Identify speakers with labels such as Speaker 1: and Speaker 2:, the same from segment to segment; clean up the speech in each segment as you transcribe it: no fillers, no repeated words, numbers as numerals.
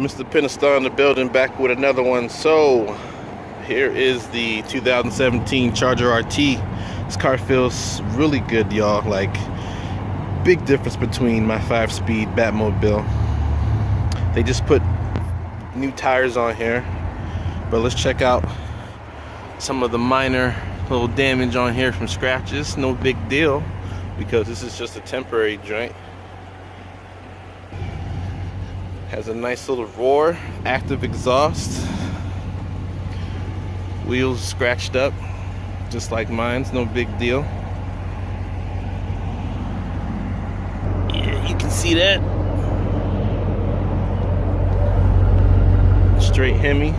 Speaker 1: Mr. Pentastar in the building, back with another one. So here is the 2017 Charger RT. This car feels really good, y'all. Like, big difference between my 5-speed Batmobile. They just put new tires on here, but let's check out some of the minor little damage on here from scratches. No big deal, because this is just a temporary joint. Has a nice little roar, active exhaust. Wheels scratched up, just like mine's, no big deal. Yeah, you can see that. Straight Hemi.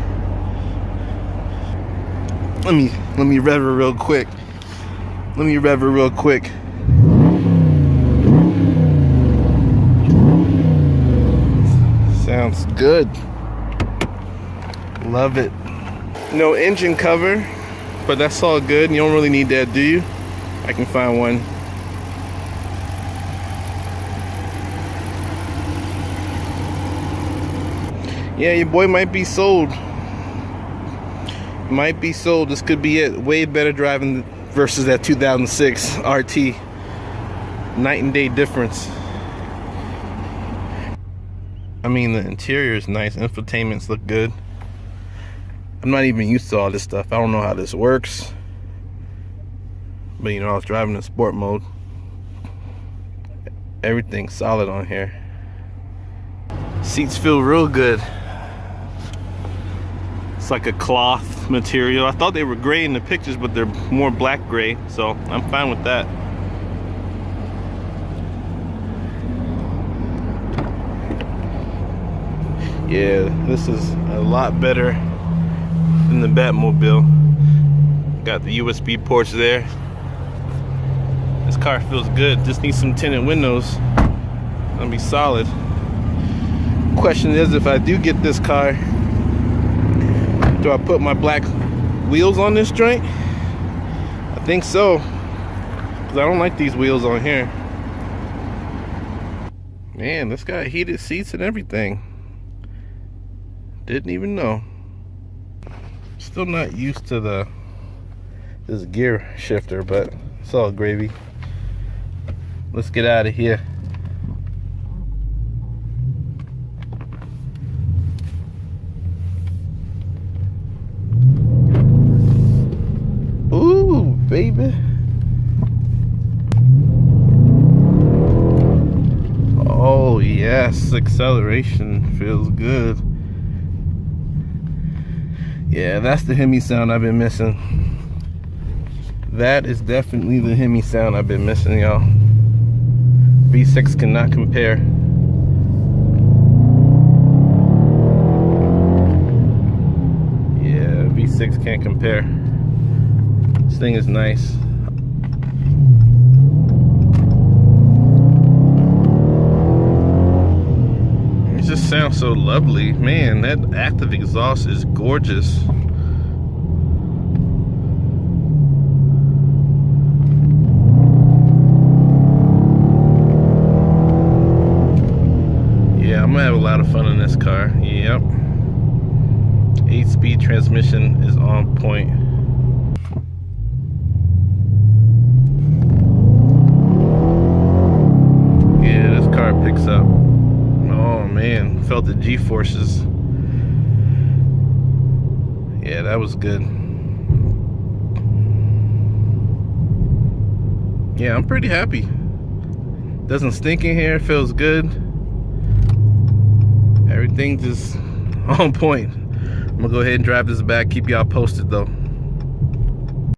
Speaker 1: Let me rev her real quick. Sounds good. Love it. No engine cover, but that's all good. You don't really need that, do you? I can find one. Yeah, your boy might be sold. This could be it. Way better driving versus that 2006 RT. Night and day difference. I mean, the interior is nice. Infotainments look good. I'm not even used to all this stuff. I don't know how this works. But you know, I was driving in sport mode. Everything's solid on here. Seats feel real good. It's like a cloth material. I thought they were gray in the pictures, but they're more black gray, so I'm fine with that. Yeah, this is a lot better than the Batmobile. Got the USB ports there. This car feels good. Just needs some tinted windows. It'll be solid. Question is, if I do get this car, do I put my black wheels on this joint? I think so, because I don't like these wheels on here. Man, this got heated seats and everything. Didn't even know. Still not used to this gear shifter, but it's all gravy. Let's get out of here. Ooh, baby. Oh yes, acceleration feels good. Yeah, that's the Hemi sound I've been missing. That is definitely the Hemi sound I've been missing, y'all. V6 cannot compare. Yeah, V6 can't compare. This thing is nice. It just sounds so lovely. Man, that active exhaust is gorgeous. Yeah, I'm gonna have a lot of fun in this car. Yep. 8-speed transmission is on point. Yeah, this car picks up. Oh man, felt the G-forces. Yeah, that was good. Yeah, I'm pretty happy. Doesn't stink in here, feels good. Everything just on point. I'm gonna go ahead and drive this back, keep y'all posted though.